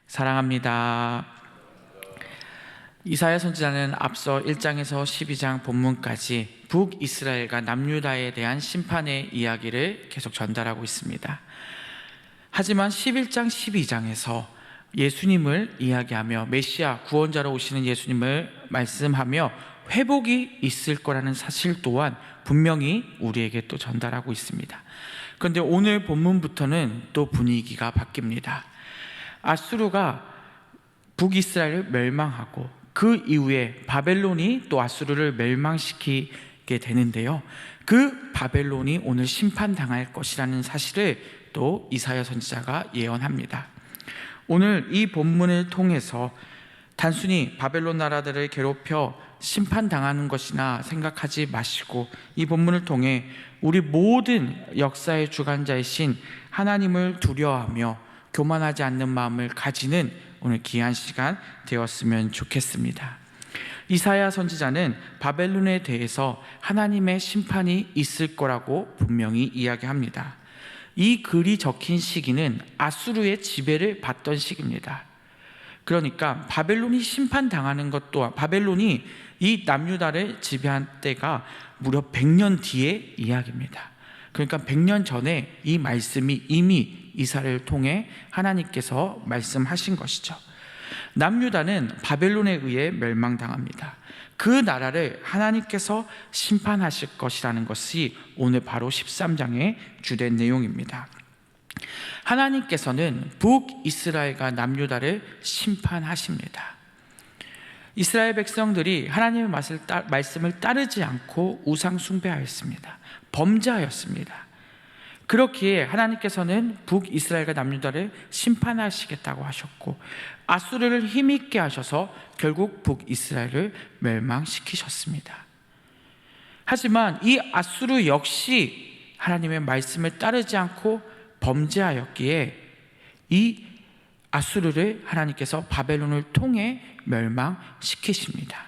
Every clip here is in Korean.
사랑합니다. 이사야 선지자는 앞서 1장에서 12장 본문까지 북이스라엘과 남유다에 대한 심판의 이야기를 계속 전달하고 있습니다. 하지만 11장, 12장에서 예수님을 이야기하며 메시아, 구원자로 오시는 예수님을 말씀하며 회복이 있을 거라는 사실 또한 분명히 우리에게 또 전달하고 있습니다. 그런데 오늘 본문부터는 또 분위기가 바뀝니다. 아수르가 북이스라엘을 멸망하고 그 이후에 바벨론이 또 아수르를 멸망시키게 되는데요, 그 바벨론이 오늘 심판당할 것이라는 사실을 또 이사야 선지자가 예언합니다. 오늘 이 본문을 통해서 단순히 바벨론 나라들을 괴롭혀 심판당하는 것이나 생각하지 마시고 이 본문을 통해 우리 모든 역사의 주관자이신 하나님을 두려워하며 교만하지 않는 마음을 가지는 오늘 귀한 시간 되었으면 좋겠습니다. 이사야 선지자는 바벨론에 대해서 하나님의 심판이 있을 거라고 분명히 이야기합니다. 이 글이 적힌 시기는 아수르의 지배를 받던 시기입니다. 그러니까 바벨론이 심판당하는 것 또한, 바벨론이 이 남유다를 지배한 때가 무려 100년 뒤의 이야기입니다. 그러니까 100년 전에 이 말씀이 이미 이사야를 통해 하나님께서 말씀하신 것이죠. 남유다는 바벨론에 의해 멸망당합니다. 그 나라를 하나님께서 심판하실 것이라는 것이 오늘 바로 13장의 주된 내용입니다. 하나님께서는 북이스라엘과 남유다를 심판하십니다. 이스라엘 백성들이 하나님의 말씀을 따르지 않고 우상 숭배하였습니다. 범죄하였습니다. 그렇기에 하나님께서는 북이스라엘과 남유다를 심판하시겠다고 하셨고 아수르를 힘있게 하셔서 결국 북이스라엘을 멸망시키셨습니다. 하지만 이 아수르 역시 하나님의 말씀을 따르지 않고 범죄하였기에 이 아수르를 하나님께서 바벨론을 통해 멸망시키십니다.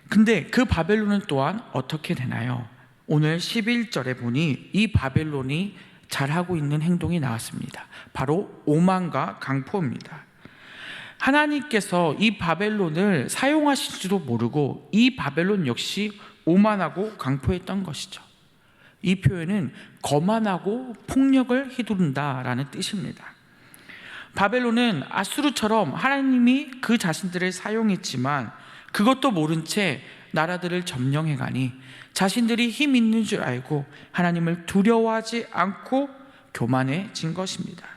근데 그 바벨론은 또한 어떻게 되나요? 오늘 11절에 보니 이 바벨론이 잘하고 있는 행동이 나왔습니다. 바로 오만과 강포입니다. 하나님께서 이 바벨론을 사용하실지도 모르고 이 바벨론 역시 오만하고 강포했던 것이죠. 이 표현은 거만하고 폭력을 휘두른다라는 뜻입니다. 바벨론은 아수르처럼 하나님이 그 자신들을 사용했지만 그것도 모른 채 나라들을 점령해가니 자신들이 힘 있는 줄 알고 하나님을 두려워하지 않고 교만해진 것입니다.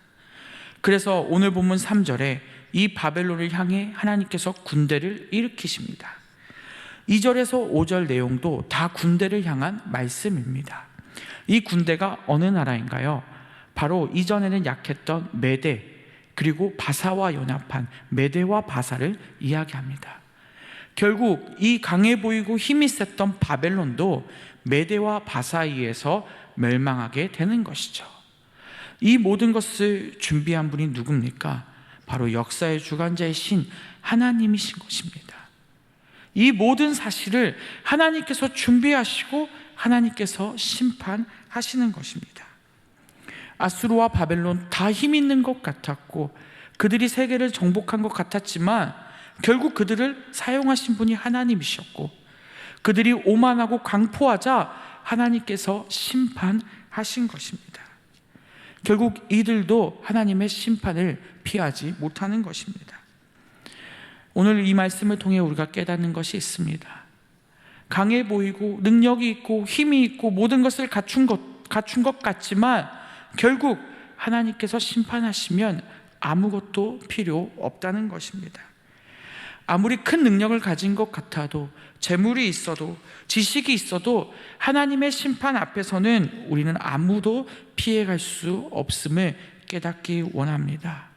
그래서 오늘 본문 3절에 이 바벨론을 향해 하나님께서 군대를 일으키십니다. 2절에서 5절 내용도 다 군대를 향한 말씀입니다. 이 군대가 어느 나라인가요? 바로 이전에는 약했던 메대, 그리고 바사와 연합한 메대와 바사를 이야기합니다. 결국 이 강해 보이고 힘이 셌던 바벨론도 메대와 바사에 의해서 멸망하게 되는 것이죠. 이 모든 것을 준비한 분이 누굽니까? 바로 역사의 주관자이신 하나님이신 것입니다. 이 모든 사실을 하나님께서 준비하시고 하나님께서 심판하시는 것입니다. 아수르와 바벨론 다 힘 있는 것 같았고 그들이 세계를 정복한 것 같았지만 결국 그들을 사용하신 분이 하나님이셨고 그들이 오만하고 강포하자 하나님께서 심판하신 것입니다. 결국 이들도 하나님의 심판을 피하지 못하는 것입니다. 오늘 이 말씀을 통해 우리가 깨닫는 것이 있습니다. 강해 보이고 능력이 있고 힘이 있고 모든 것을 갖춘 것 같지만 결국 하나님께서 심판하시면 아무것도 필요 없다는 것입니다. 아무리 큰 능력을 가진 것 같아도 재물이 있어도 지식이 있어도 하나님의 심판 앞에서는 우리는 아무도 피해갈 수 없음을 깨닫기 원합니다.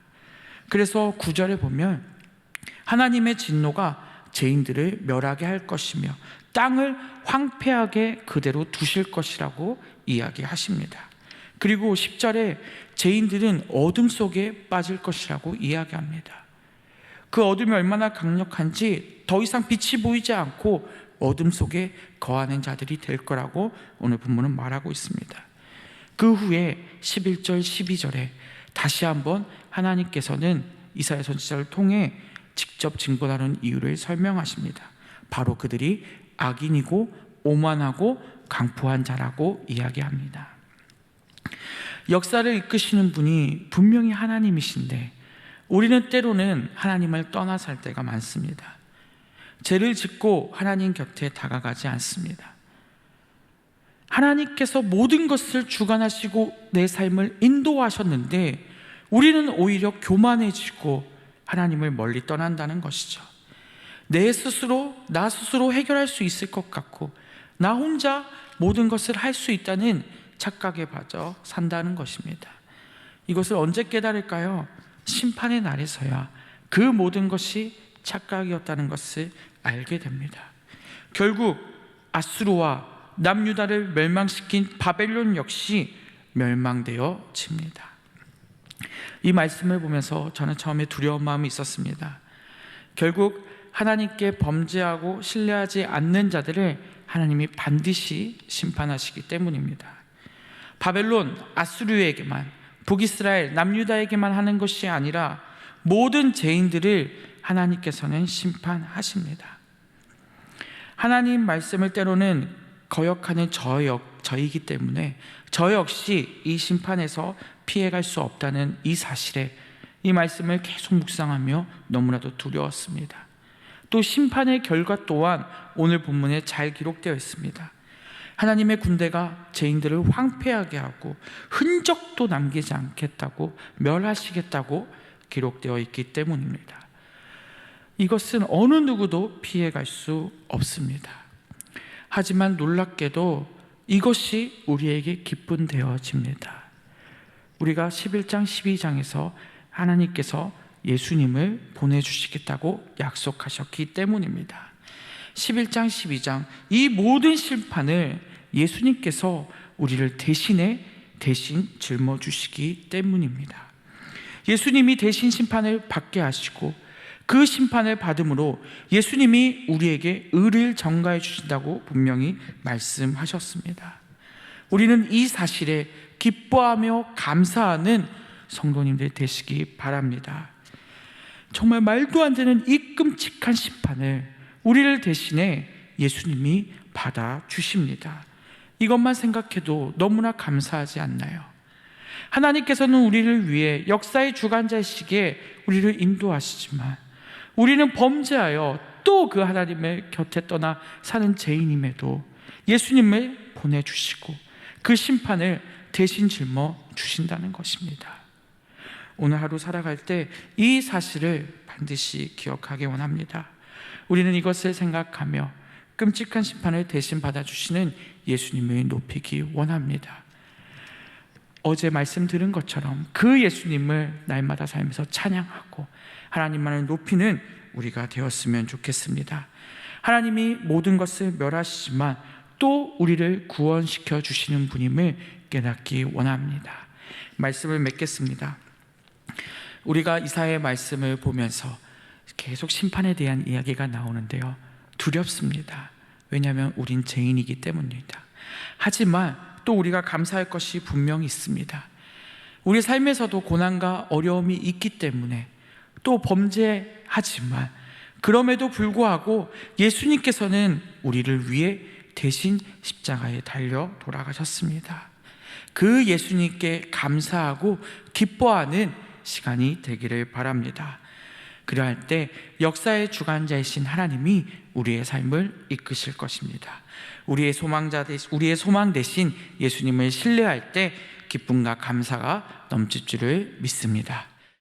그래서 9절에 보면 하나님의 진노가 죄인들을 멸하게 할 것이며 땅을 황폐하게 그대로 두실 것이라고 이야기하십니다. 그리고 10절에 죄인들은 어둠 속에 빠질 것이라고 이야기합니다. 그 어둠이 얼마나 강력한지 더 이상 빛이 보이지 않고 어둠 속에 거하는 자들이 될 거라고 오늘 본문은 말하고 있습니다. 그 후에 11절, 12절에 다시 한번 하나님께서는 이사야 선지자를 통해 직접 증거하는 이유를 설명하십니다. 바로 그들이 악인이고 오만하고 강포한 자라고 이야기합니다. 역사를 이끄시는 분이 분명히 하나님이신데 우리는 때로는 하나님을 떠나 살 때가 많습니다. 죄를 짓고 하나님 곁에 다가가지 않습니다. 하나님께서 모든 것을 주관하시고 내 삶을 인도하셨는데 우리는 오히려 교만해지고 하나님을 멀리 떠난다는 것이죠. 나 스스로 해결할 수 있을 것 같고 나 혼자 모든 것을 할 수 있다는 착각에 빠져 산다는 것입니다. 이것을 언제 깨달을까요? 심판의 날에서야 그 모든 것이 착각이었다는 것을 알게 됩니다. 결국 아수르와 남유다를 멸망시킨 바벨론 역시 멸망되어 집니다. 이 말씀을 보면서 저는 처음에 두려운 마음이 있었습니다. 결국 하나님께 범죄하고 신뢰하지 않는 자들을 하나님이 반드시 심판하시기 때문입니다. 바벨론, 아수르에게만, 북이스라엘, 남유다에게만 하는 것이 아니라 모든 죄인들을 하나님께서는 심판하십니다. 하나님 말씀을 때로는 거역하는 저이기 때문에 저 역시 이 심판에서 피해갈 수 없다는 이 사실에 이 말씀을 계속 묵상하며 너무나도 두려웠습니다. 또 심판의 결과 또한 오늘 본문에 잘 기록되어 있습니다. 하나님의 군대가 죄인들을 황폐하게 하고 흔적도 남기지 않겠다고 멸하시겠다고 기록되어 있기 때문입니다. 이것은 어느 누구도 피해갈 수 없습니다. 하지만 놀랍게도 이것이 우리에게 기쁨 되어집니다. 우리가 11장 12장에서 하나님께서 예수님을 보내주시겠다고 약속하셨기 때문입니다. 11장 12장 이 모든 심판을 예수님께서 우리를 대신 짊어주시기 때문입니다. 예수님이 대신 심판을 받게 하시고 그 심판을 받음으로 예수님이 우리에게 의를 전가해 주신다고 분명히 말씀하셨습니다. 우리는 이 사실에 기뻐하며 감사하는 성도님들 되시기 바랍니다. 정말 말도 안 되는 이 끔찍한 심판을 우리를 대신해 예수님이 받아주십니다. 이것만 생각해도 너무나 감사하지 않나요? 하나님께서는 우리를 위해 역사의 주관자이시기에 우리를 인도하시지만 우리는 범죄하여 또 그 하나님의 곁에 떠나 사는 죄인임에도 예수님을 보내주시고 그 심판을 대신 짊어 주신다는 것입니다. 오늘 하루 살아갈 때 이 사실을 반드시 기억하기 원합니다. 우리는 이것을 생각하며 끔찍한 심판을 대신 받아주시는 예수님을 높이기 원합니다. 어제 말씀 들은 것처럼 그 예수님을 날마다 살면서 찬양하고 하나님만을 높이는 우리가 되었으면 좋겠습니다. 하나님이 모든 것을 멸하시지만 또 우리를 구원시켜 주시는 분임을 깨닫기 원합니다. 말씀을 맺겠습니다. 우리가 이사야의 말씀을 보면서 계속 심판에 대한 이야기가 나오는데요, 두렵습니다. 왜냐하면 우린 죄인이기 때문입니다. 하지만 또 우리가 감사할 것이 분명히 있습니다. 우리 삶에서도 고난과 어려움이 있기 때문에 또 범죄하지만 그럼에도 불구하고 예수님께서는 우리를 위해 대신 십자가에 달려 돌아가셨습니다. 그 예수님께 감사하고 기뻐하는 시간이 되기를 바랍니다. 그러할 때 역사의 주관자이신 하나님이 우리의 삶을 이끄실 것입니다. 우리의 소망 대신 예수님을 신뢰할 때 기쁨과 감사가 넘칠 줄을 믿습니다.